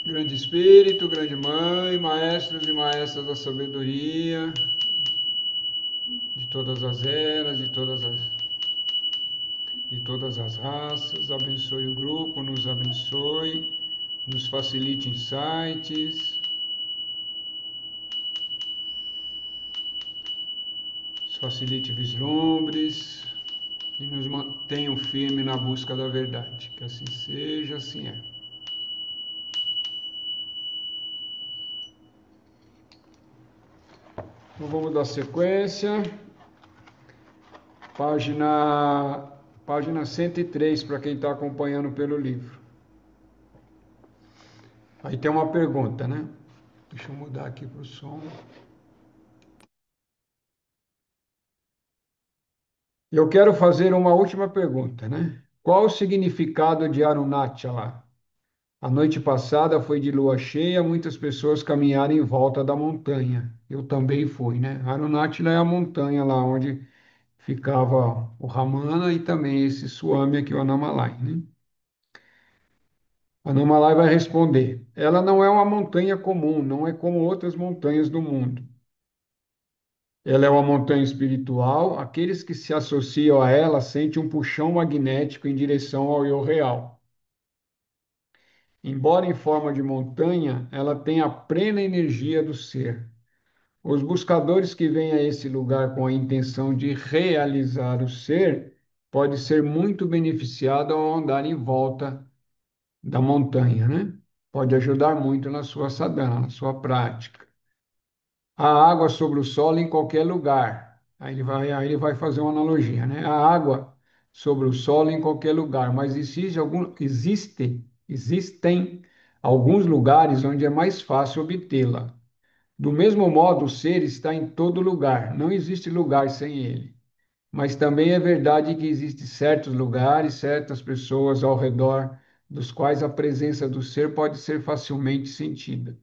Grande Espírito, Grande Mãe, Maestros e Maestras da Sabedoria, de todas as eras, de todas as raças, abençoe o grupo, nos abençoe, nos facilite insights, nos facilite vislumbres e nos mantenham firme na busca da verdade. Que assim seja, assim é. Então vamos dar sequência. Página, página 103 para quem está acompanhando pelo livro. Aí tem uma pergunta, né? Deixa eu mudar aqui para o som. Eu quero fazer uma última pergunta, né? Qual o significado de Arunachala? A noite passada foi de lua cheia, muitas pessoas caminharam em volta da montanha. Eu também fui, né? Arunachala é a montanha lá onde ficava o Ramana e também esse Swami aqui, o Annamalai, né? Annamalai vai responder: ela não é uma montanha comum, não é como outras montanhas do mundo. Ela é uma montanha espiritual. Aqueles que se associam a ela sentem um puxão magnético em direção ao eu real. Embora em forma de montanha, ela tem a plena energia do ser. Os buscadores que vêm a esse lugar com a intenção de realizar o ser pode ser muito beneficiado ao andar em volta da montanha, né? Pode ajudar muito na sua sadhana, na sua prática. A água sobre o solo em qualquer lugar. Aí ele vai fazer uma analogia, né? A água sobre o solo em qualquer lugar, mas existem alguns lugares onde é mais fácil obtê-la. Do mesmo modo, o ser está em todo lugar, não existe lugar sem ele. Mas também é verdade que existem certos lugares, certas pessoas ao redor, dos quais a presença do ser pode ser facilmente sentida.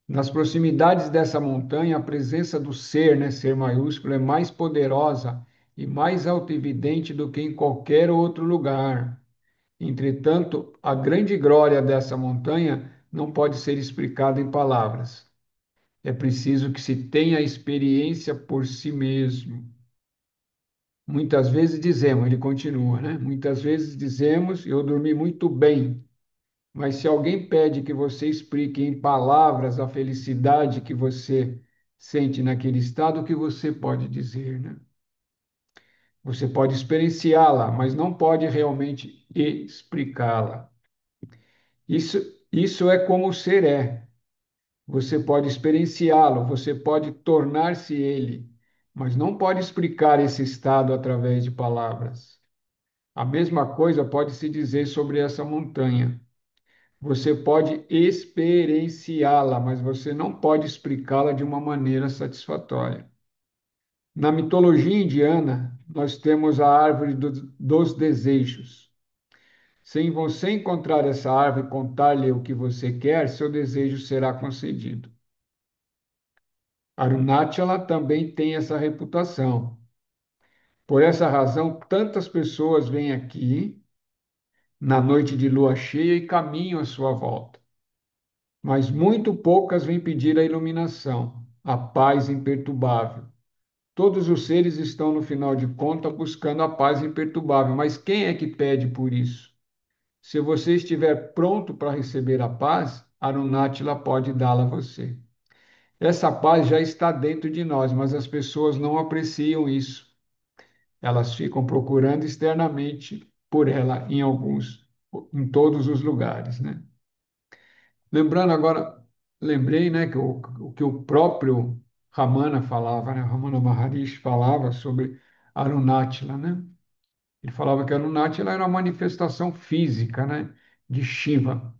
Nas proximidades dessa montanha, a presença do ser, né, ser maiúsculo, é mais poderosa e mais autoevidente do que em qualquer outro lugar. Entretanto, a grande glória dessa montanha não pode ser explicada em palavras. É preciso que se tenha a experiência por si mesmo. Muitas vezes dizemos, ele continua, né? Muitas vezes dizemos, eu dormi muito bem. Mas se alguém pede que você explique em palavras a felicidade que você sente naquele estado, o que você pode dizer, né? Você pode experienciá-la, mas não pode realmente explicá-la. Isso, isso é como o ser é. Você pode experienciá-lo, você pode tornar-se ele, mas não pode explicar esse estado através de palavras. A mesma coisa pode se dizer sobre essa montanha. Você pode experienciá-la, mas você não pode explicá-la de uma maneira satisfatória. Na mitologia indiana, nós temos a árvore dos desejos. Se você encontrar essa árvore e contar-lhe o que você quer, seu desejo será concedido. Arunachala também tem essa reputação. Por essa razão, tantas pessoas vêm aqui na noite de lua cheia e caminham à sua volta. Mas muito poucas vêm pedir a iluminação, a paz imperturbável. Todos os seres estão, no final de contas, buscando a paz imperturbável. Mas quem é que pede por isso? Se você estiver pronto para receber a paz, Arunatila pode dá-la a você. Essa paz já está dentro de nós, mas as pessoas não apreciam isso. Elas ficam procurando externamente por ela em todos os lugares, né? Lembrando agora, lembrei, né, que o próprio Ramana falava, né, Ramana Maharishi falava sobre Arunachala, né? Ele falava que Arunachala era uma manifestação física, né, de Shiva.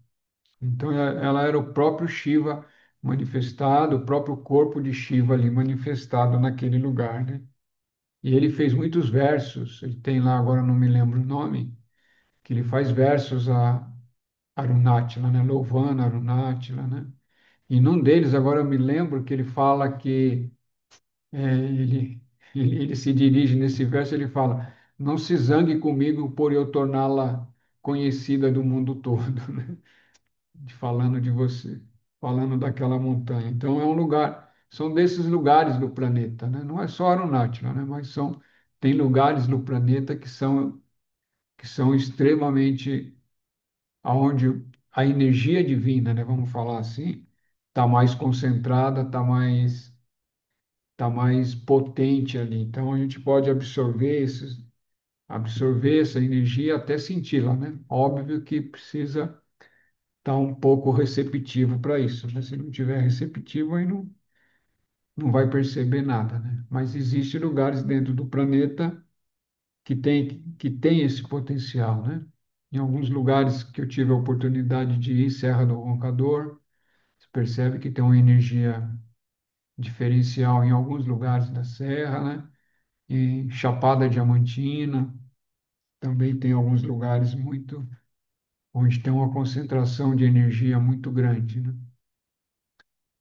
Então ela era o próprio Shiva manifestado, o próprio corpo de Shiva ali manifestado naquele lugar, né? E ele fez muitos versos, ele tem lá, agora não me lembro o nome, que ele faz versos a Arunachala, né, louvando Arunachala, né? E num deles, agora eu me lembro que ele fala que ele se dirige nesse verso, ele fala: Não se zangue comigo por eu torná-la conhecida do mundo todo, né? falando de você, falando daquela montanha. Então é um lugar, são desses lugares do planeta, né? Não é só Arunántila, né? Mas tem lugares no planeta que são extremamente aonde a energia divina, né? Vamos falar assim, está mais concentrada, tá mais potente ali. Então a gente pode absorver essa energia até senti-la, né? Óbvio que precisa estar um pouco receptivo para isso, né? Se não tiver receptivo, aí não vai perceber nada, né? Mas existem lugares dentro do planeta que tem esse potencial, né? Em alguns lugares que eu tive a oportunidade de ir, Serra do Roncador, você percebe que tem uma energia diferencial em alguns lugares da serra, né? E Chapada Diamantina também tem alguns lugares onde tem uma concentração de energia muito grande, né?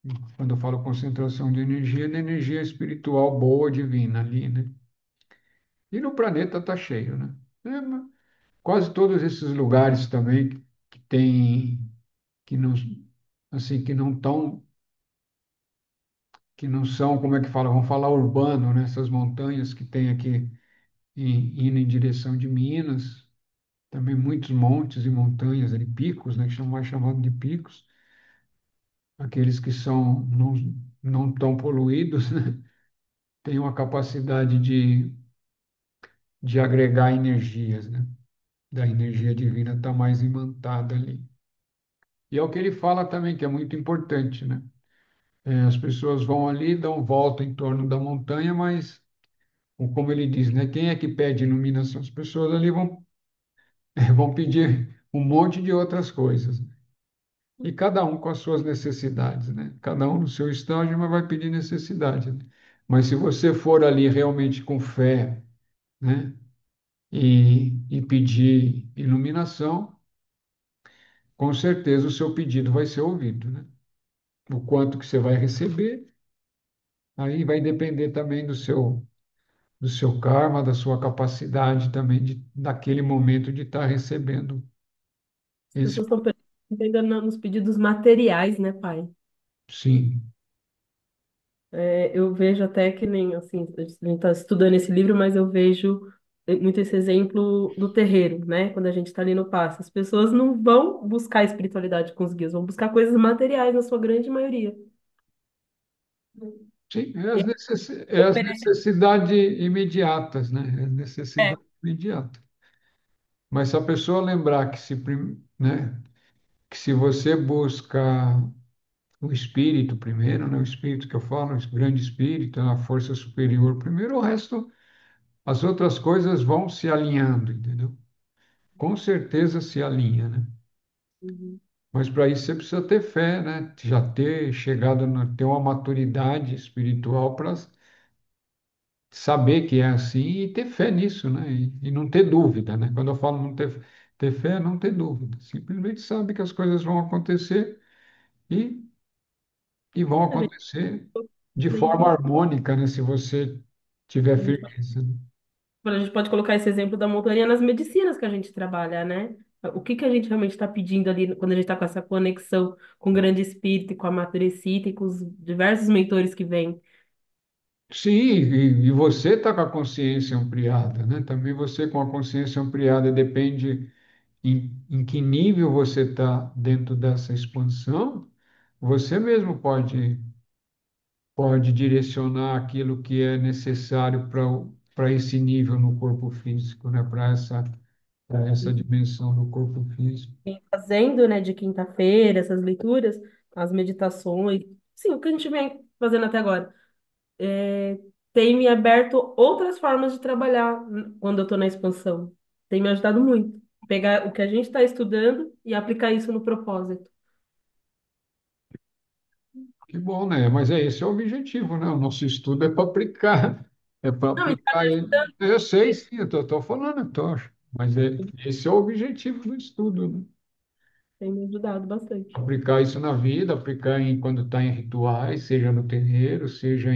E quando eu falo concentração de energia, é de energia espiritual boa, divina ali, né? E no planeta está cheio, né? Quase todos esses lugares também que tem, que não, assim, que não são, como é que fala? Vamos falar urbano, né? Essas montanhas que tem aqui indo em direção de Minas, também muitos montes e montanhas ali, picos, né? Que chamam mais chamado de picos, aqueles que são não tão poluídos, né? Têm uma capacidade de agregar energias, né? Da energia divina está mais imantada ali. E é o que ele fala também, que é muito importante, né? As pessoas vão ali, dão volta em torno da montanha, mas, como ele diz, né? Quem é que pede iluminação? As pessoas ali vão pedir um monte de outras coisas. E cada um com as suas necessidades, né? Cada um no seu estágio, mas vai pedir necessidade, né? Mas se você for ali realmente com fé, né? E pedir iluminação, com certeza o seu pedido vai ser ouvido, né? O quanto que você vai receber, aí vai depender também do seu karma, da sua capacidade também naquele momento de estar recebendo As esse. pessoas estão perdendo nos pedidos materiais, né, pai? Sim, Eu vejo até que nem, assim, a gente está estudando esse livro, mas eu vejo muito esse exemplo do terreiro, né? Quando a gente está ali no passo. As pessoas não vão buscar espiritualidade com os guias, vão buscar coisas materiais na sua grande maioria. sim, E é as oferece- necessidades imediatas, né? É a é, necessidade imediata. Mas se a pessoa lembrar né, que se você busca o espírito primeiro, né, o espírito que eu falo, o grande espírito, a força superior primeiro, o resto, as outras coisas vão se alinhando, entendeu? Com certeza se alinha, né? Uhum. Mas para isso você precisa ter fé, né? Já ter chegado, ter uma maturidade espiritual para saber que é assim e ter fé nisso, né? E não ter dúvida, né? Quando eu falo não ter fé, é não ter dúvida. Simplesmente sabe que as coisas vão acontecer e, e vão A gente, acontecer de forma exemplo, harmônica, né? Se você tiver firmeza, né? a gente pode colocar esse exemplo da montanha nas medicinas que a gente trabalha, né? O que que a gente realmente está pedindo ali quando a gente está com essa conexão com o grande espírito, e com a Matriceita e com os diversos mentores que vêm. Sim, e você está com a consciência ampliada, né? Também você com a consciência ampliada depende em que nível você está dentro dessa expansão, você mesmo pode direcionar aquilo que é necessário para esse nível no corpo físico, né? Para essa dimensão do corpo físico. Fazendo, né, de quinta-feira, essas leituras, as meditações, sim, o que a gente vem fazendo até agora, tem me aberto outras formas de trabalhar quando eu estou na expansão. Tem me ajudado muito. Pegar o que a gente está estudando e aplicar isso no propósito. Que bom, né? Mas esse é o objetivo, né? O nosso estudo é para aplicar, é para Não, e tá aplicar me ele. ajudando, Eu sei, sim, eu estou falando, mas esse é o objetivo do estudo, né? tem me ajudado bastante. Aplicar isso na vida, aplicar quando está em rituais, seja no terreiro, seja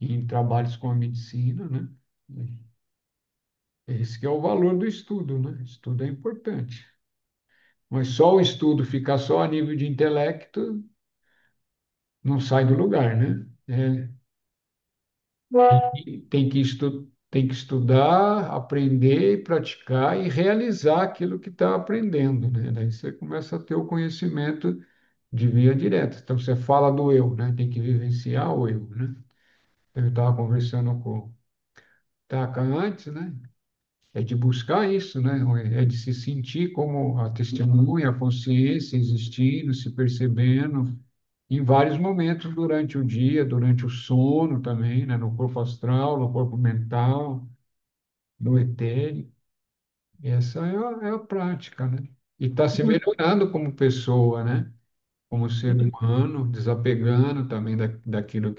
em trabalhos com a medicina, né? Esse que é o valor do estudo, né? Estudo é importante. Mas só o estudo ficar só a nível de intelecto não sai do lugar, né? Tem que estudar, aprender, praticar e realizar aquilo que está aprendendo, né? Daí você começa a ter o conhecimento de via direta. Então você fala do eu, né? Tem que vivenciar o eu, né? Eu estava conversando com o Taka antes, né? É de buscar isso, né? É de se sentir como a testemunha, a consciência existindo, se percebendo em vários momentos durante o dia, durante o sono também, né? No corpo astral, no corpo mental, no etérico. Essa é a prática, né? E está se melhorando como pessoa, né? Como ser humano, desapegando também daquilo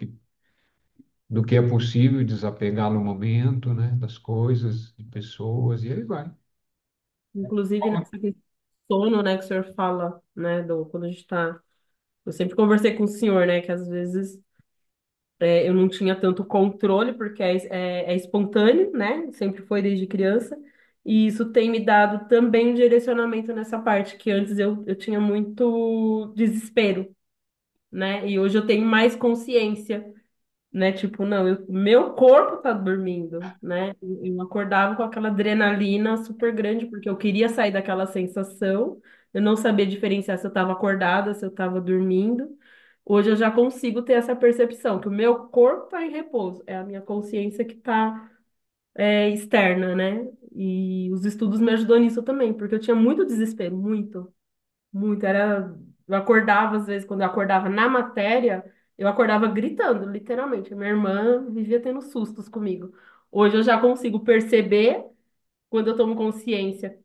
do que é possível desapegar no momento, né? Das coisas, de pessoas, e aí vai. Inclusive, nessa questão do sono, né, que o senhor fala, né, quando a gente tá. Eu sempre conversei com o senhor, né, que às vezes eu não tinha tanto controle, porque é espontâneo, né, sempre foi desde criança, e isso tem me dado também um direcionamento nessa parte, que antes eu tinha muito desespero, né, e hoje eu tenho mais consciência, né? Tipo, não, meu corpo tá dormindo, né? Eu acordava com aquela adrenalina super grande, porque eu queria sair daquela sensação, eu não sabia diferenciar se eu estava acordada, se eu estava dormindo. Hoje eu já consigo ter essa percepção que o meu corpo está em repouso, é a minha consciência que está externa, né? E os estudos me ajudou nisso também, porque eu tinha muito desespero, muito. Muito, eu acordava, às vezes, quando eu acordava na matéria, eu acordava gritando, literalmente. A minha irmã vivia tendo sustos comigo. Hoje eu já consigo perceber quando eu tomo consciência,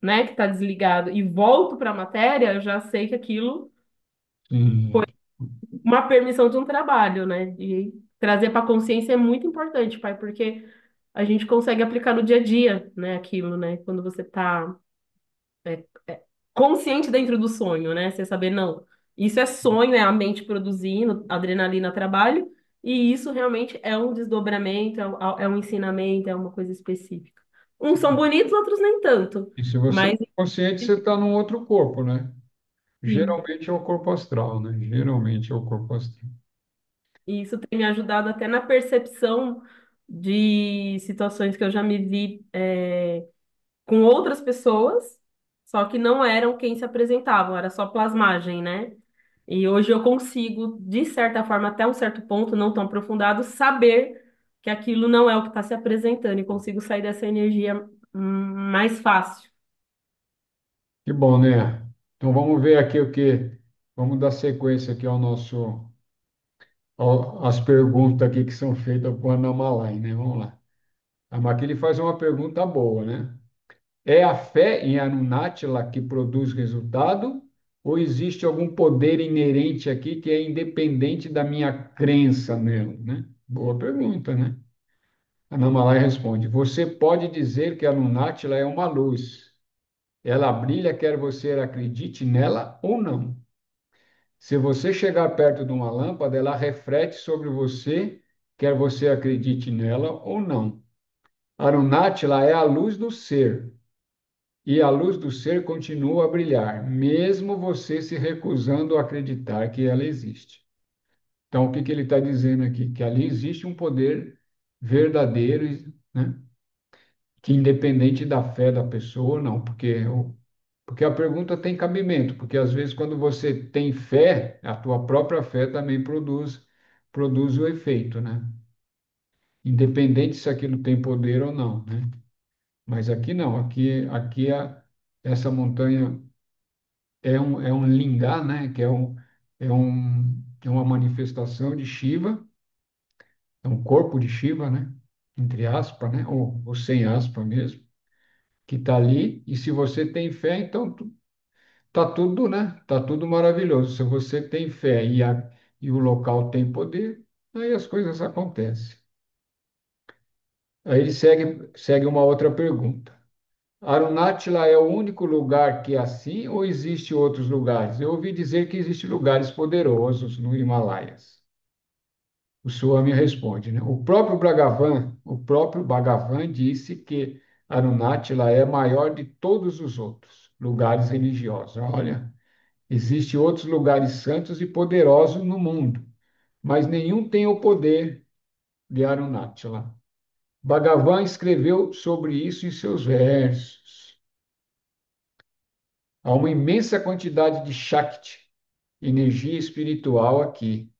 né, que tá desligado e volto para a matéria, eu já sei que aquilo Sim. uma permissão de um trabalho, né? E trazer para a consciência é muito importante, pai, porque a gente consegue aplicar no dia a dia, né, aquilo, né? Quando você tá consciente dentro do sonho, né? Você saber, não, isso é sonho, é a mente produzindo, adrenalina, trabalho, e isso realmente é um desdobramento, é um ensinamento, é uma coisa específica. Uns são bonitos, outros nem tanto, E se você mas é consciente, você está num outro corpo, né? sim, Geralmente é o corpo astral, né? Geralmente é o corpo astral. e isso tem me ajudado até na percepção de situações que eu já me vi com outras pessoas, só que não eram quem se apresentavam, era só plasmagem, né? E hoje eu consigo, de certa forma, até um certo ponto, não tão aprofundado, saber que aquilo não é o que está se apresentando e consigo sair dessa energia mais fácil. Que bom, né? Então vamos ver aqui o que. Vamos dar sequência aqui ao nosso, às perguntas aqui que são feitas por Ana Malai, né? Vamos lá. A Maquile faz uma pergunta boa, né? É a fé em Anunnatila que produz resultado? Ou existe algum poder inerente aqui que é independente da minha crença nele, né? Boa pergunta, né? Ana Malai responde: Você pode dizer que a Anunnatila é uma luz. Ela brilha, quer você acredite nela ou não. Se você chegar perto de uma lâmpada, ela reflete sobre você, quer você acredite nela ou não. Arunántila é a luz do ser, e a luz do ser continua a brilhar, mesmo você se recusando a acreditar que ela existe. Então, o que que ele está dizendo aqui? Que ali existe um poder verdadeiro, né? Que independente da fé da pessoa, não, porque a pergunta tem cabimento, porque às vezes quando você tem fé, a tua própria fé também produz o efeito, né? Independente se aquilo tem poder ou não, né? Mas aqui não, essa montanha é um lingam, né? Que é uma manifestação de Shiva, é um corpo de Shiva, né? Entre aspas, né? Ou sem aspas mesmo, que está ali. E se você tem fé, então tá tudo, né? Tá tudo maravilhoso. Se você tem fé e o local tem poder, aí as coisas acontecem. Aí ele segue uma outra pergunta. Arunachala é o único lugar que é assim ou existe outros lugares? Eu ouvi dizer que existem lugares poderosos no Himalaias. O Swami responde, né? O próprio Bhagavan disse que Arunachala é maior de todos os outros. lugares religiosos. Olha, existem outros lugares santos e poderosos no mundo, mas nenhum tem o poder de Arunachala. Bhagavan escreveu sobre isso em seus versos. Há uma imensa quantidade de Shakti, energia espiritual aqui.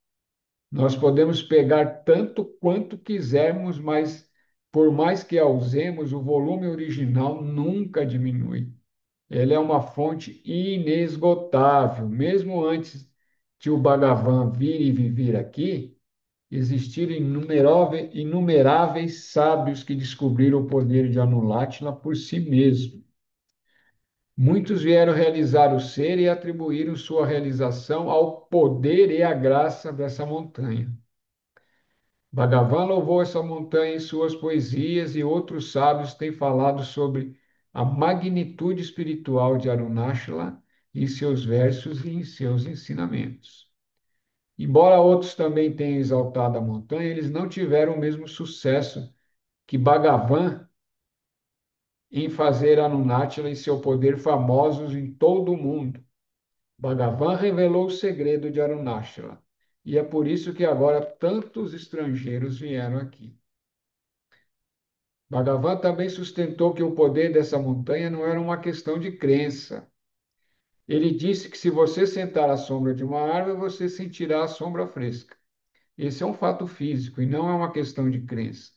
Nós podemos pegar tanto quanto quisermos, mas por mais que a usemos, o volume original nunca diminui. Ele é uma fonte inesgotável. Mesmo antes de o Bhagavan vir e viver aqui, existiram inumeráveis sábios que descobriram o poder de Anulatila por si mesmo. Muitos vieram realizar o ser e atribuíram sua realização ao poder e à graça dessa montanha. Bhagavan louvou essa montanha em suas poesias e outros sábios têm falado sobre a magnitude espiritual de Arunachala em seus versos e em seus ensinamentos. Embora outros também tenham exaltado a montanha, eles não tiveram o mesmo sucesso que Bhagavan em fazer Arunachala e seu poder famosos em todo o mundo. Bhagavan revelou o segredo de Arunachala, e é por isso que agora tantos estrangeiros vieram aqui. Bhagavan também sustentou que o poder dessa montanha não era uma questão de crença. Ele disse que se você sentar à sombra de uma árvore, você sentirá a sombra fresca. Esse é um fato físico e não é uma questão de crença.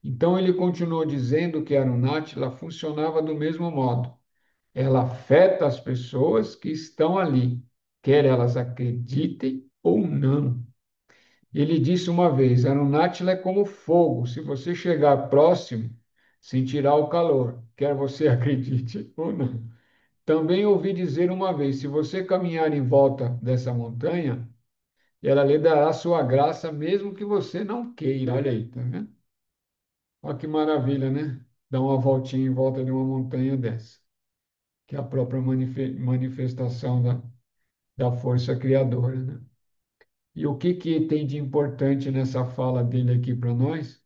Então ele continuou dizendo que a Arunachala funcionava do mesmo modo. Ela afeta as pessoas que estão ali, quer elas acreditem ou não. Ele disse uma vez: Arunachala é como fogo. Se você chegar próximo, sentirá o calor, quer você acredite ou não. Também ouvi dizer uma vez: se você caminhar em volta dessa montanha, ela lhe dará sua graça, mesmo que você não queira. Olha aí, tá vendo? Olha que maravilha, né? Dar uma voltinha em volta de uma montanha dessa, que é a própria manifestação da força criadora, né? E o que que tem de importante nessa fala dele aqui para nós?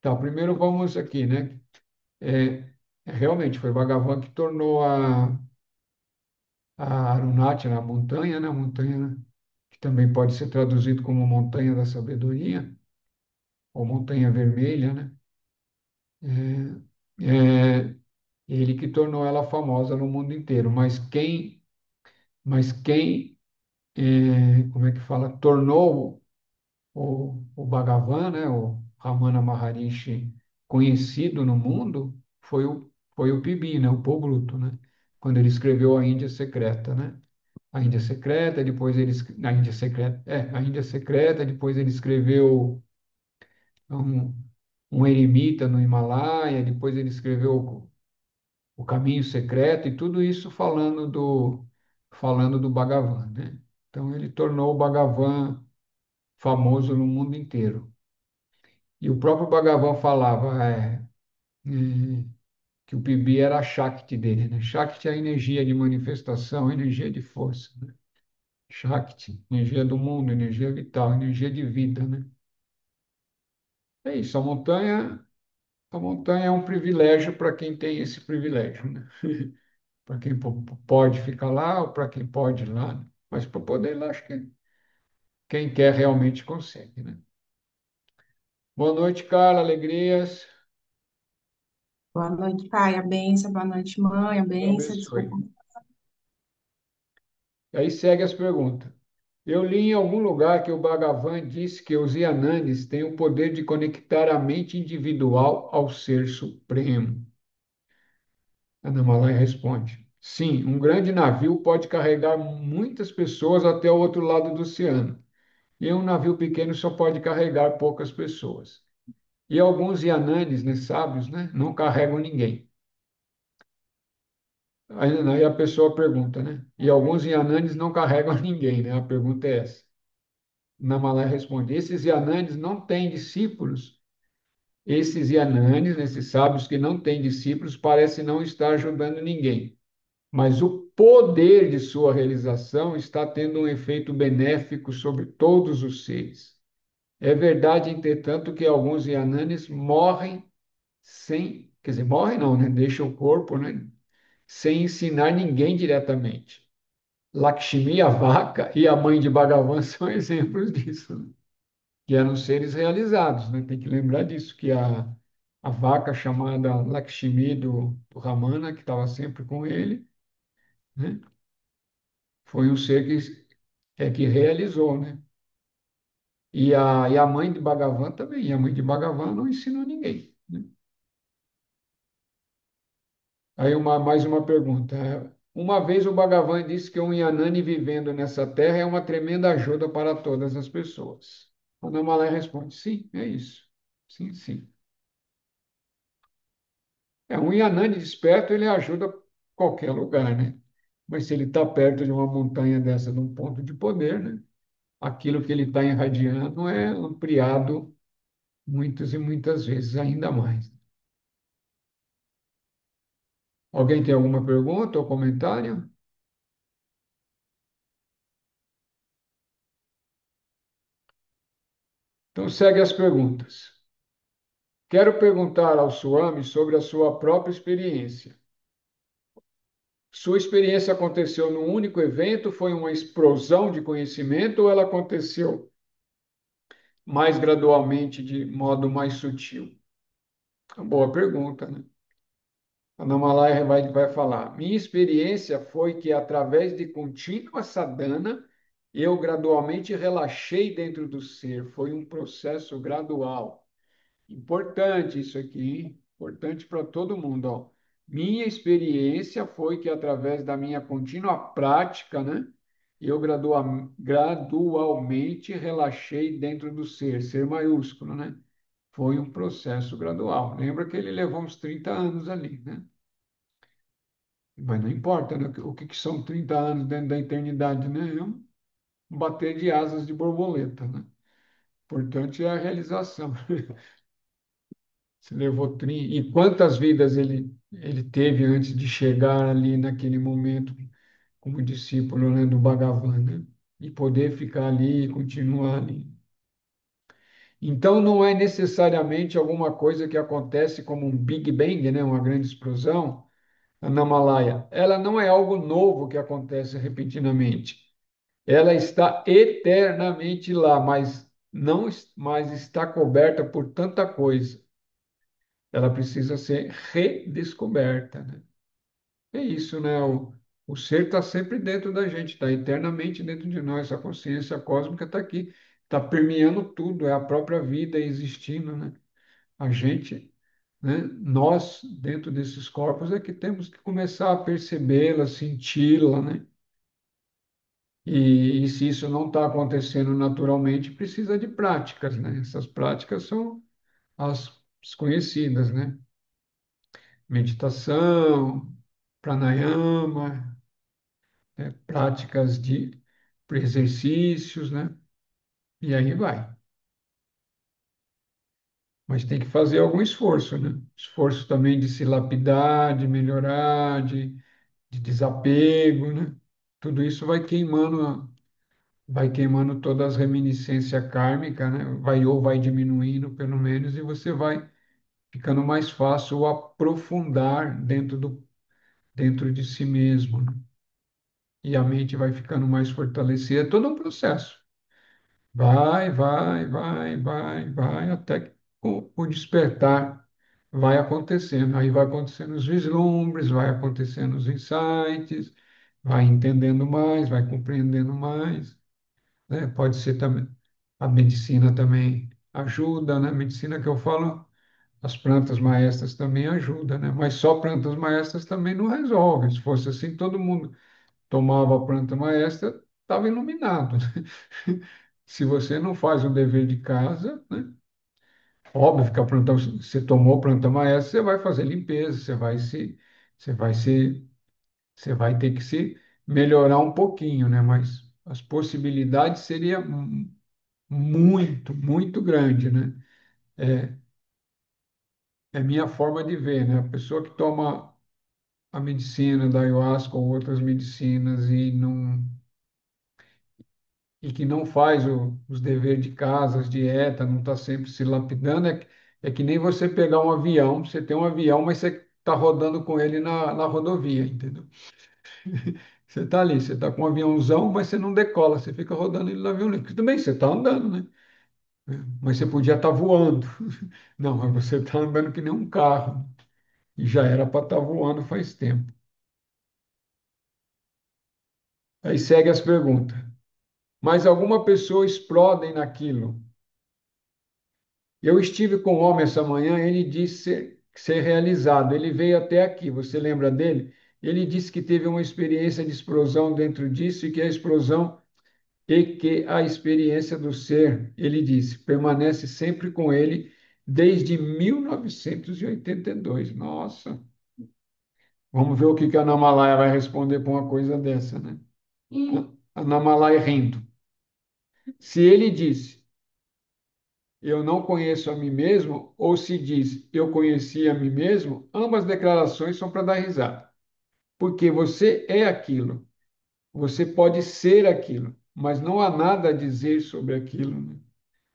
Tá, primeiro vamos aqui, né? É, realmente foi Bhagavan que tornou a Arunachala, a montanha, né? A montanha, né? Que também pode ser traduzido como montanha da sabedoria, ou montanha vermelha, né? É ele que tornou ela famosa no mundo inteiro. Mas quem, como é que fala? Tornou o Bhagavan, né? O Ramana Maharishi conhecido no mundo foi o Pibi, né? O Pogluto, né? Quando ele escreveu a Índia Secreta, né? A Índia Secreta, depois a Índia Secreta, a Índia Secreta, depois ele escreveu um, um eremita no Himalaia, depois ele escreveu o Caminho Secreto e tudo isso falando do Bhagavan, né? Então ele tornou o Bhagavan famoso no mundo inteiro. E o próprio Bhagavan falava que o Pibi era a Shakti dele, né? Shakti é a energia de manifestação, a energia de força, né? Shakti, energia do mundo, energia vital, energia de vida, né? É isso, a montanha é um privilégio para quem tem esse privilégio, né? Para quem pode ficar lá ou para quem pode ir lá, né? Mas para poder ir lá, acho que quem quer realmente consegue, né? Boa noite, Carla, alegrias. Boa noite, pai, a benção. Boa noite, mãe, a Deus benção. abençoe. Desculpa. E aí segue as perguntas. Eu li em algum lugar que o Bhagavan disse que os Yananis têm o poder de conectar a mente individual ao Ser Supremo. Ana Malaya responde: sim, um grande navio pode carregar muitas pessoas até o outro lado do oceano, e um navio pequeno só pode carregar poucas pessoas. E alguns Yananis, né, sábios, né, não carregam ninguém. Aí a pessoa pergunta, né? E alguns Yananis não carregam ninguém, né? A pergunta é essa. Namalai responde: esses Yananis não têm discípulos. Esses Yananis, esses sábios que não têm discípulos, parecem não estar ajudando ninguém. Mas o poder de sua realização está tendo um efeito benéfico sobre todos os seres. É verdade, entretanto, que alguns Yananis morrem sem, quer dizer, morrem não, né? Deixam o corpo, né? sem ensinar ninguém diretamente. Lakshmi, a vaca, e a mãe de Bhagavan são exemplos disso, né? Que eram seres realizados, né? Tem que lembrar disso, que a vaca chamada Lakshmi do Ramana, que estava sempre com ele, né? Foi um ser que realizou, né? E a mãe de Bhagavan também. E a mãe de Bhagavan não ensinou ninguém, né? Aí mais uma pergunta. Uma vez o Bhagavan disse que um Yanani vivendo nessa terra é uma tremenda ajuda para todas as pessoas. O Namalai responde, sim, é isso. Sim, sim. Um Yanani desperto, ele ajuda qualquer lugar, né? Mas se ele está perto de uma montanha dessa, de um ponto de poder, né? Aquilo que ele está irradiando é ampliado muitas e muitas vezes, ainda mais. Alguém tem alguma pergunta ou comentário? Então segue as perguntas. Quero perguntar ao Swami sobre a sua própria experiência. Sua experiência aconteceu num único evento? Foi uma explosão de conhecimento ou ela aconteceu mais gradualmente, de modo mais sutil? Uma boa pergunta, né? A Namalaya vai falar. Minha experiência foi que, através de contínua sadhana, eu gradualmente relaxei dentro do ser. Foi um processo gradual. Importante isso aqui, hein? Importante para todo mundo, ó. Minha experiência foi que, através da minha contínua prática, né, eu gradualmente relaxei dentro do ser maiúsculo, né? Foi um processo gradual. Lembra que ele levou uns 30 anos ali, né? Mas não importa, né? O que são 30 anos dentro da eternidade, né? É um bater de asas de borboleta, né? Importante é a realização. Se levou 30. E quantas vidas ele teve antes de chegar ali naquele momento como discípulo, né, do Bhagavan, né? E poder ficar ali e continuar ali. Então, não é necessariamente alguma coisa que acontece como um Big Bang, né, uma grande explosão, na Malaya. Ela não é algo novo que acontece repentinamente. Ela está eternamente lá, mas não, mas está coberta por tanta coisa. Ela precisa ser redescoberta, né? É isso, né? O ser está sempre dentro da gente, está eternamente dentro de nós. A consciência cósmica está aqui, está permeando tudo, é a própria vida existindo, né? A gente, né? Nós, dentro desses corpos, é que temos que começar a percebê-la, senti-la, né? E se isso não está acontecendo naturalmente, precisa de práticas, né? Essas práticas são as conhecidas, né? Meditação, pranayama, né? Práticas de exercícios, né? E aí vai. Mas tem que fazer algum esforço, né? Esforço também de se lapidar, de melhorar, de desapego, né? Tudo isso vai queimando todas as reminiscências kármicas, né? Vai diminuindo, pelo menos, e você vai ficando mais fácil o aprofundar dentro de si mesmo, né? E a mente vai ficando mais fortalecida. É todo um processo. Vai, até que o despertar vai acontecendo. Aí vai acontecendo os vislumbres, vai acontecendo os insights, vai entendendo mais, vai compreendendo mais, né? Pode ser também, a medicina também ajuda, né? A medicina que eu falo, as plantas maestras também ajudam, né? Mas só plantas maestras também não resolvem. Se fosse assim, todo mundo tomava a planta maestra, estava iluminado. Se você não faz o dever de casa, né? Óbvio que a planta, você tomou planta maestra, você vai fazer limpeza, você vai se, você vai ter que se melhorar um pouquinho, né? Mas as possibilidades seria muito, muito grande, né? É, é minha forma de ver, né? A pessoa que toma a medicina da ayahuasca ou outras medicinas e que não faz os deveres de casa, as dietas, não está sempre se lapidando, é que nem você pegar um avião, você tem um avião, mas você está rodando com ele na rodovia, entendeu? Você está ali, você está com um aviãozão, mas você não decola, você fica rodando ele no avião. Tudo bem, você está andando, né? Mas você podia estar voando. Não, mas você está andando que nem um carro. E já era para estar voando faz tempo. Aí segue as perguntas. Mas alguma pessoa explodem naquilo. Eu estive com o homem essa manhã, ele disse ser realizado. Ele veio até aqui, você lembra dele? Ele disse que teve uma experiência de explosão dentro disso e que a experiência do ser, ele disse, permanece sempre com ele desde 1982. Nossa, vamos ver o que que a Ana Malaya vai responder para uma coisa dessa, né? A Ana Malaya rindo. Se ele disse, eu não conheço a mim mesmo, ou se diz, eu conheci a mim mesmo, ambas declarações são para dar risada. Porque você é aquilo, você pode ser aquilo, mas não há nada a dizer sobre aquilo, né?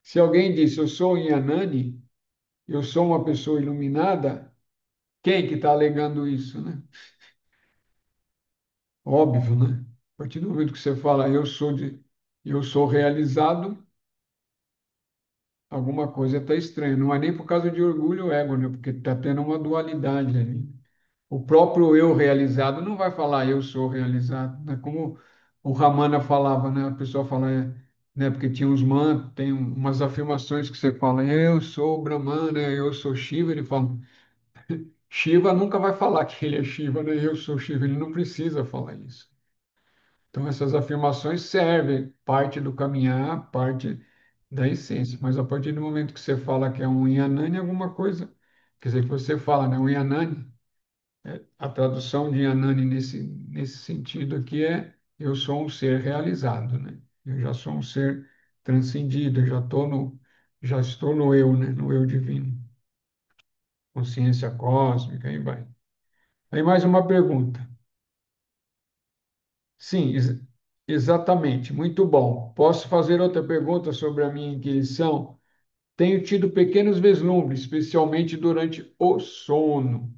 Se alguém disse, eu sou Yanani, eu sou uma pessoa iluminada, quem que está alegando isso, né? Óbvio, né? A partir do momento que você fala, eu sou realizado, alguma coisa está estranha. Não é nem por causa de orgulho ou ego, né? Porque está tendo uma dualidade ali. O próprio eu realizado não vai falar eu sou realizado, né? Como o Ramana falava, né? A pessoa fala, né? Porque tinha uns tem umas afirmações que você fala, eu sou Brahmana, eu sou Shiva, ele fala, Shiva nunca vai falar que ele é Shiva, né? Eu sou Shiva, ele não precisa falar isso. Então essas afirmações servem parte do caminhar, parte da essência, mas a partir do momento que você fala que é um Yanani, alguma coisa, quer dizer, que você fala, né? Um Yanani, a tradução de Yanani nesse sentido aqui é eu sou um ser realizado, né? Eu já sou um ser transcendido, já estou no eu, né? No eu divino, consciência cósmica, aí vai. Aí mais uma pergunta. Sim, exatamente, muito bom. Posso fazer outra pergunta sobre a minha inquisição? Tenho tido pequenos vislumbres, especialmente durante o sono,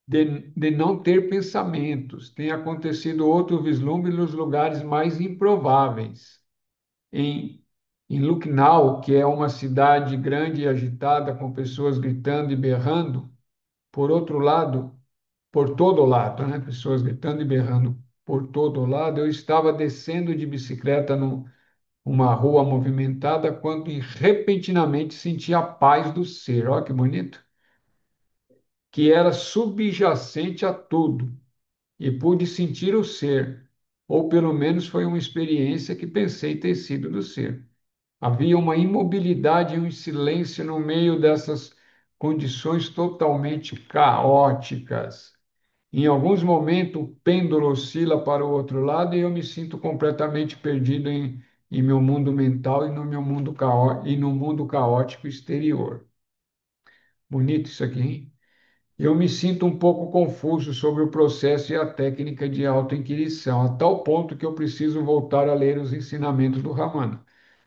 de não ter pensamentos. Tem acontecido outro vislumbre nos lugares mais improváveis. Em, em Lucknow, que é uma cidade grande e agitada, com pessoas gritando e berrando, por outro lado, por todo lado, né? Pessoas gritando e berrando por todo lado, eu estava descendo de bicicleta numa rua movimentada quando repentinamente senti a paz do ser. Olha que bonito! Que era subjacente a tudo e pude sentir o ser, ou pelo menos foi uma experiência que pensei ter sido do ser. Havia uma imobilidade e um silêncio no meio dessas condições totalmente caóticas. Em alguns momentos, o pêndulo oscila para o outro lado e eu me sinto completamente perdido em meu mundo mental e no meu mundo e no mundo caótico exterior. Bonito isso aqui, hein? Eu me sinto um pouco confuso sobre o processo e a técnica de autoinquirição, a tal ponto que eu preciso voltar a ler os ensinamentos do Ramana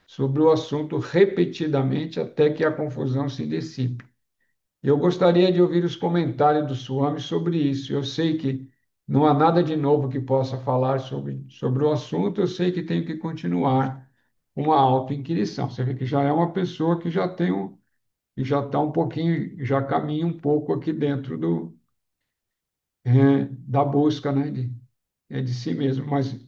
sobre o assunto repetidamente até que a confusão se dissipe. Eu gostaria de ouvir os comentários do Swami sobre isso. Eu sei que não há nada de novo que possa falar sobre o assunto, eu sei que tenho que continuar uma autoinquirição. Você vê que já é uma pessoa que já tem que já está um pouquinho, já caminha um pouco aqui dentro da busca, né, de si mesmo. Mas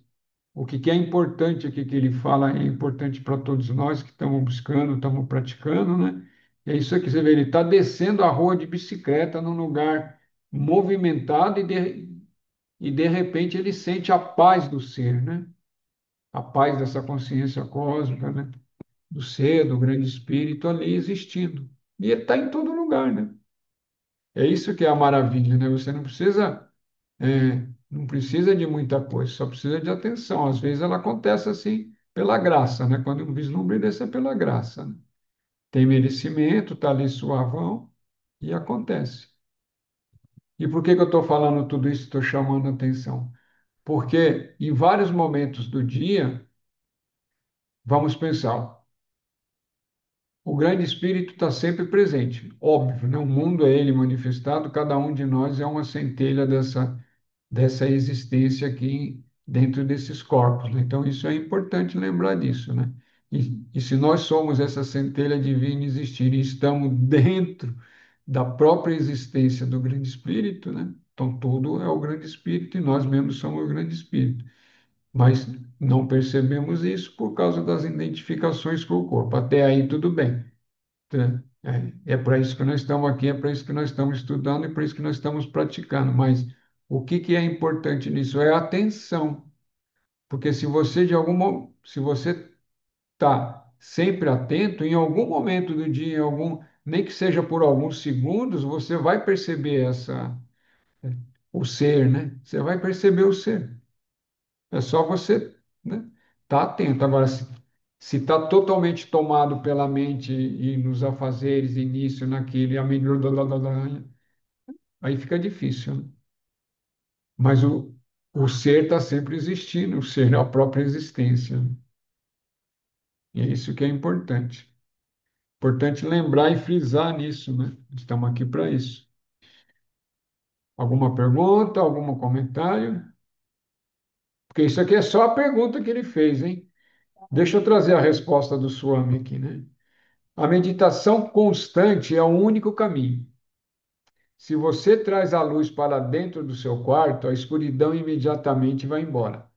o que é importante aqui que ele fala é importante para todos nós que estamos buscando, estamos praticando, né? É isso aqui, você vê, ele está descendo a rua de bicicleta num lugar movimentado e de repente ele sente a paz do ser, né? A paz dessa consciência cósmica, né? Do ser, do grande espírito ali existindo. E ele está em todo lugar, né? É isso que é a maravilha, né? Você não precisa de muita coisa, só precisa de atenção. Às vezes ela acontece assim pela graça, né? Quando um vislumbre desse é pela graça, né? Tem merecimento, está ali suavão e acontece. E por que que eu estou falando tudo isso, estou chamando a atenção? Porque em vários momentos do dia, vamos pensar, o grande espírito está sempre presente, óbvio, né? O mundo é ele manifestado, cada um de nós é uma centelha dessa existência aqui dentro desses corpos, né? Então, isso é importante lembrar disso, né? E se nós somos essa centelha divina existir e estamos dentro da própria existência do grande espírito, né? Então, tudo é o grande espírito e nós mesmos somos o grande espírito. Mas não percebemos isso por causa das identificações com o corpo. Até aí, tudo bem. Tá? É para isso que nós estamos aqui, é para isso que nós estamos estudando e para isso que nós estamos praticando. Mas o que que é importante nisso é a atenção, porque se você está sempre atento, em algum momento do dia, nem que seja por alguns segundos, você vai perceber o ser, né? Você vai perceber o ser. É só você, né, tá atento. Agora, se está totalmente tomado pela mente e nos afazeres, e nisso, naquilo, e a mente, aí fica difícil, né? Mas o ser está sempre existindo, o ser é a própria existência, né? E é isso que é importante. Importante lembrar e frisar nisso, né? Estamos aqui para isso. Alguma pergunta, algum comentário? Porque isso aqui é só a pergunta que ele fez, hein? Deixa eu trazer a resposta do Swami aqui, né? A meditação constante é o único caminho. Se você traz a luz para dentro do seu quarto, a escuridão imediatamente vai embora.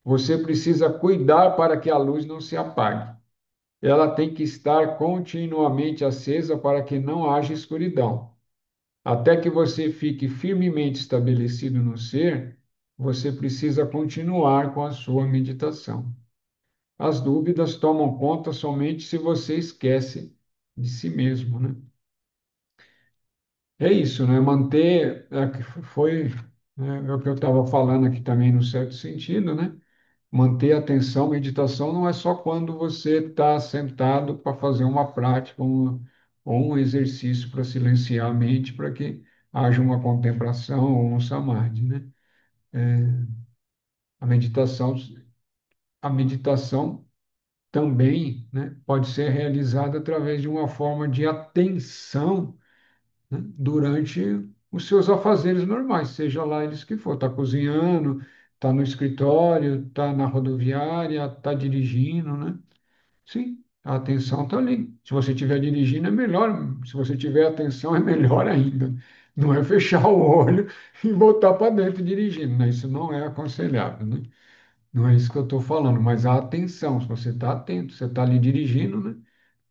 Você precisa cuidar para que a luz não se apague. Ela tem que estar continuamente acesa para que não haja escuridão. Até que você fique firmemente estabelecido no ser, você precisa continuar com a sua meditação. As dúvidas tomam conta somente se você esquece de si mesmo, né? É isso, né? Manter, que foi, né, é o que eu estava falando aqui também, no certo sentido, né? Manter a atenção, meditação não é só quando você está sentado para fazer uma prática ou um exercício para silenciar a mente, para que haja uma contemplação ou um samadhi, né? A meditação, a meditação também, né, pode ser realizada através de uma forma de atenção, né, durante os seus afazeres normais, seja lá eles que for, está cozinhando, está no escritório, está na rodoviária, está dirigindo, né? Sim, a atenção está ali. Se você estiver dirigindo, é melhor. Se você tiver atenção, é melhor ainda. Não é fechar o olho e voltar para dentro dirigindo, né? Isso não é aconselhável, né? Não é isso que eu estou falando, mas a atenção, se você está atento, você está ali dirigindo, né?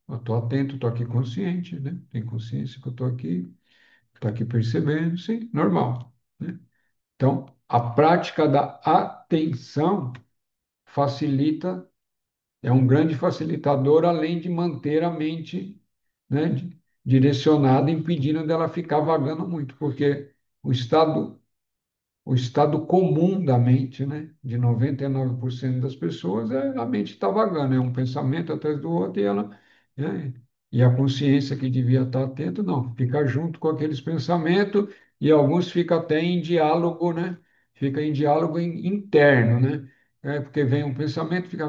Eu estou atento, estou aqui consciente, né? Tem consciência que eu estou aqui percebendo, sim, normal, né? Então, a prática da atenção facilita, é um grande facilitador, além de manter a mente, né, direcionada, impedindo dela ficar vagando muito, porque o estado o estado comum da mente, né, de 99% das pessoas, a mente está vagando, é um pensamento atrás do outro e ela, né, e a consciência que devia estar atenta, não, fica junto com aqueles pensamentos e alguns ficam até em diálogo, né, fica em diálogo interno, né, porque vem um pensamento, fica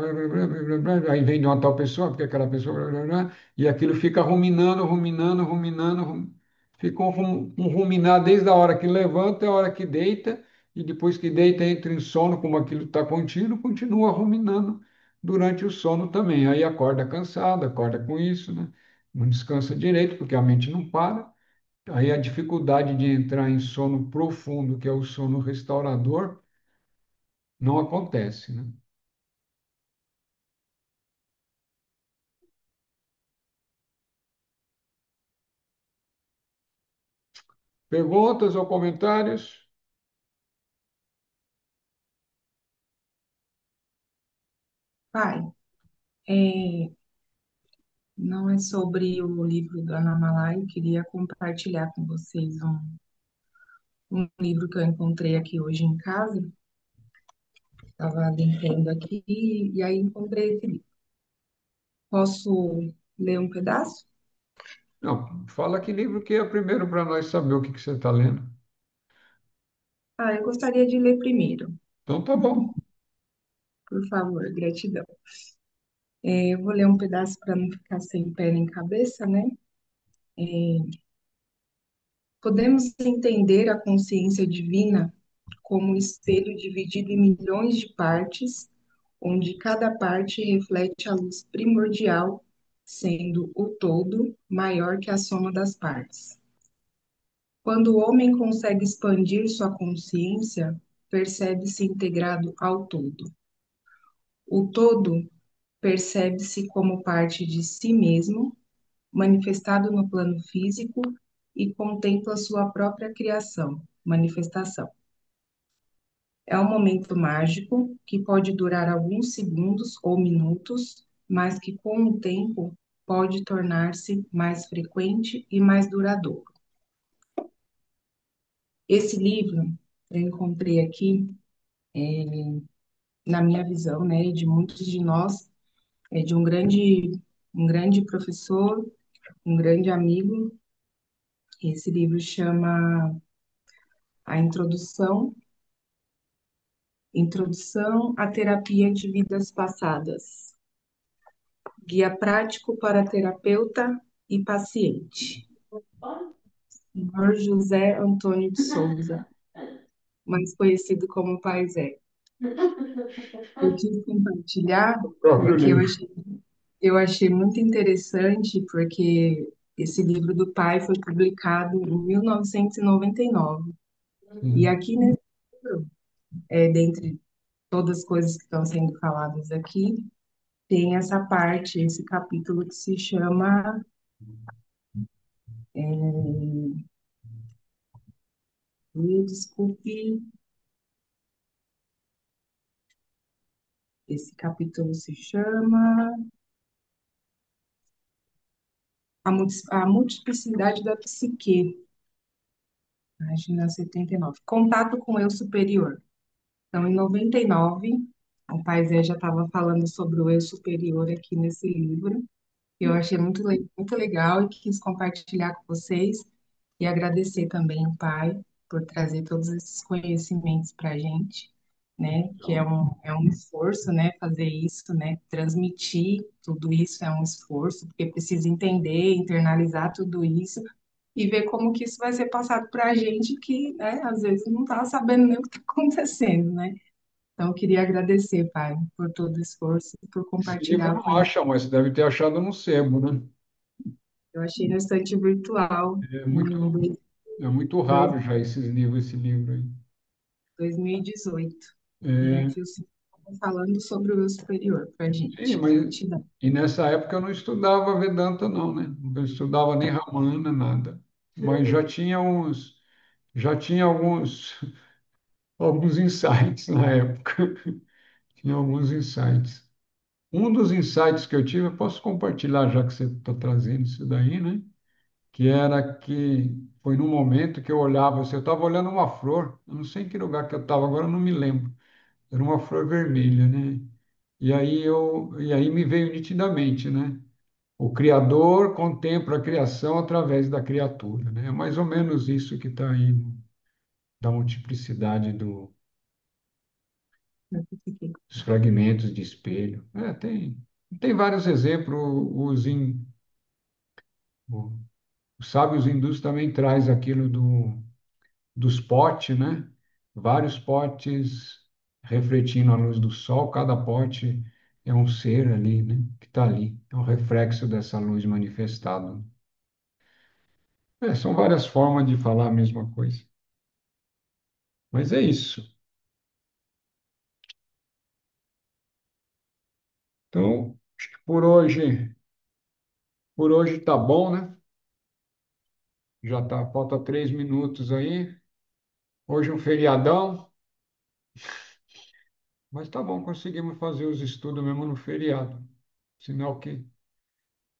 aí vem de uma tal pessoa, porque aquela pessoa e aquilo fica ruminando, ruminando, ruminando, fica um ruminar desde a hora que levanta até a hora que deita, e depois que deita, entra em sono, como aquilo está contínuo, continua ruminando durante o sono também. Aí acorda cansado, acorda com isso, né? Não descansa direito, porque a mente não para. Aí a dificuldade de entrar em sono profundo, que é o sono restaurador, não acontece, né? Perguntas ou comentários? Pai, é, não é sobre o livro do Anamalai, eu queria compartilhar com vocês um livro que eu encontrei aqui hoje em casa. Estava limpando aqui e aí encontrei esse livro. Posso ler um pedaço? Não, fala que livro que é primeiro para nós saber o que que você está lendo. Ah, eu gostaria de ler primeiro, Então tá bom. por favor, gratidão. Eu vou ler um pedaço para não ficar sem pé nem cabeça, né? Podemos entender a consciência divina como um espelho dividido em milhões de partes, onde cada parte reflete a luz primordial, sendo o todo maior que a soma das partes. Quando o homem consegue expandir sua consciência, percebe-se integrado ao todo. O todo percebe-se como parte de si mesmo, manifestado no plano físico, e contempla sua própria criação, manifestação. É um momento mágico que pode durar alguns segundos ou minutos, mas que com o tempo pode tornar-se mais frequente e mais duradouro. Esse livro eu encontrei aqui na minha visão, né, e de muitos de nós, é de um grande professor, um grande amigo. Esse livro chama A Introdução à Terapia de Vidas Passadas. Guia prático para terapeuta e paciente. Senhor José Antônio de Souza, mais conhecido como Pai Zé. Eu quis compartilhar O próprio porque livro. eu achei muito interessante, porque esse livro do pai foi publicado em 1999. E Sim. aqui nesse livro, dentre todas as coisas que estão sendo faladas aqui, tem essa parte, esse capítulo que se chama, desculpe, esse capítulo se chama A Multiplicidade da Psique, página 79. Contato com o eu superior. Então, em 99, o Paisé já estava falando sobre o eu superior aqui nesse livro. Eu achei muito legal e quis compartilhar com vocês e agradecer também o Pai por trazer todos esses conhecimentos para a gente, né? Que Então, é um esforço, né? Fazer isso, né? Transmitir tudo isso é um esforço, porque precisa entender, internalizar tudo isso e ver como que isso vai ser passado para a gente que, né? Às vezes não está sabendo nem o que está acontecendo, né? Então, eu queria agradecer, Pai, por todo o esforço e por esse livro compartilhar o não conhecimento. acha, mas você deve ter achado no sebo, né? Eu achei na estante virtual É em muito, é muito raro já esses livros, esse livro aí. 2018. E É, aqui o senhor está falando sobre o eu superior para a sim, gente. mas Gratidão. e nessa época eu não estudava Vedanta, não, né? Não estudava nem Ramana, nada. Mas já tinha alguns insights na época. Tinha alguns insights. Um dos insights que eu tive, eu posso compartilhar já que você está trazendo isso daí, né? Que era que foi num momento que eu olhava, assim, eu estava olhando uma flor, eu não sei em que lugar que eu estava, agora eu não me lembro. Era uma flor vermelha, né? E aí me veio nitidamente, né? O Criador contempla a criação através da criatura, né? É mais ou menos isso que está aí da multiplicidade dos fragmentos de espelho. Tem vários exemplos. O- os sábios hindus também traz aquilo dos potes, né? Vários potes refletindo a luz do sol, cada pote é um ser ali, né? Que está ali, é um reflexo dessa luz manifestada. São várias formas de falar a mesma coisa. Mas é isso. Então, acho que por hoje tá bom, né? Já tá, falta 3 minutos aí. Hoje um feriadão, mas tá bom, conseguimos fazer os estudos mesmo no feriado. Sinal que,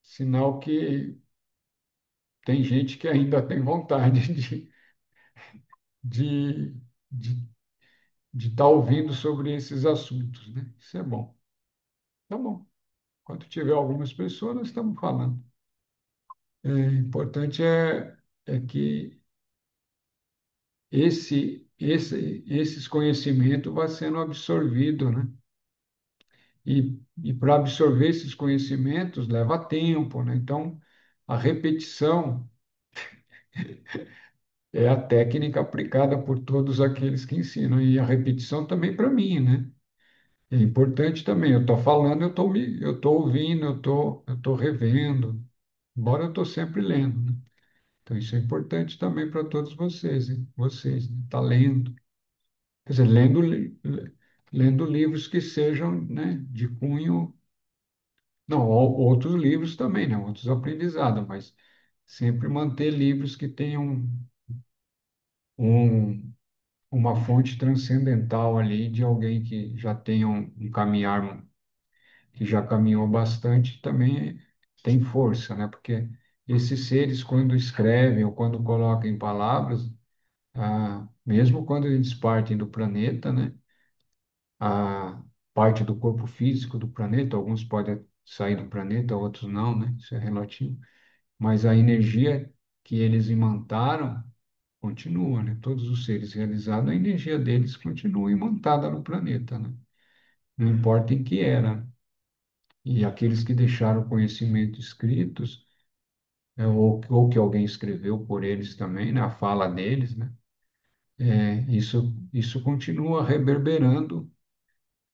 sinal que tem gente que ainda tem vontade de de de estar ouvindo sobre esses assuntos, né? Isso é bom. Tá bom. Quando tiver algumas pessoas, nós estamos falando. Importante é que esses conhecimentos vão sendo absorvidos, né? E para absorver esses conhecimentos leva tempo, né? Então, a repetição é a técnica aplicada por todos aqueles que ensinam. E a repetição também para mim, né? É importante também. Eu estou falando, eu estou ouvindo, eu tô revendo, embora eu estou sempre lendo, né? Então, isso é importante também para todos vocês, hein? Vocês, né? Tá lendo. Quer dizer, lendo livros que sejam, né, de cunho. Não, outros livros também, né? Outros aprendizados, mas sempre manter livros que tenham um, uma fonte transcendental ali de alguém que já tenha um caminhar, que já caminhou bastante, também tem força, né? Porque esses seres, quando escrevem ou quando colocam em palavras, mesmo quando eles partem do planeta, né? A parte do corpo físico do planeta, alguns podem sair do planeta, outros não, né? Isso é relativo. Mas a energia que eles imantaram continua, né? Todos os seres realizados, a energia deles continua imantada no planeta, né? Não importa em que era. E aqueles que deixaram conhecimento escritos, ou que alguém escreveu por eles também, né? A fala deles, né? Isso continua reverberando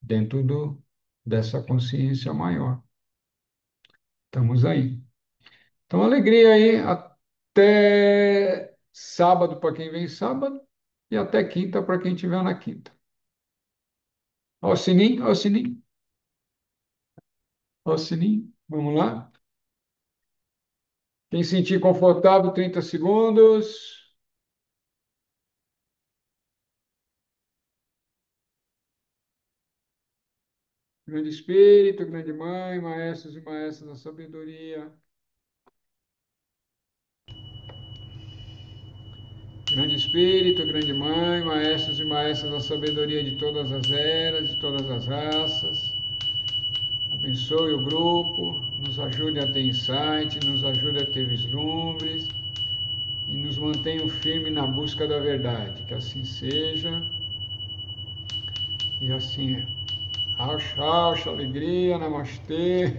dentro dessa consciência maior. Estamos aí. Então, alegria aí. Até sábado para quem vem sábado e até quinta para quem estiver na quinta. Ó o sininho, ó o sininho, ó o sininho. Vamos lá. Quem sentir confortável, 30 segundos. Grande Espírito, grande Mãe, maestros e maestras da sabedoria. Grande Espírito, grande Mãe, maestros e maestras da sabedoria de todas as eras, de todas as raças. Abençoe o grupo, nos ajude a ter insight, nos ajude a ter vislumbres e nos mantenham firmes na busca da verdade. Que assim seja. E assim é. Rauxa, alegria, namastê.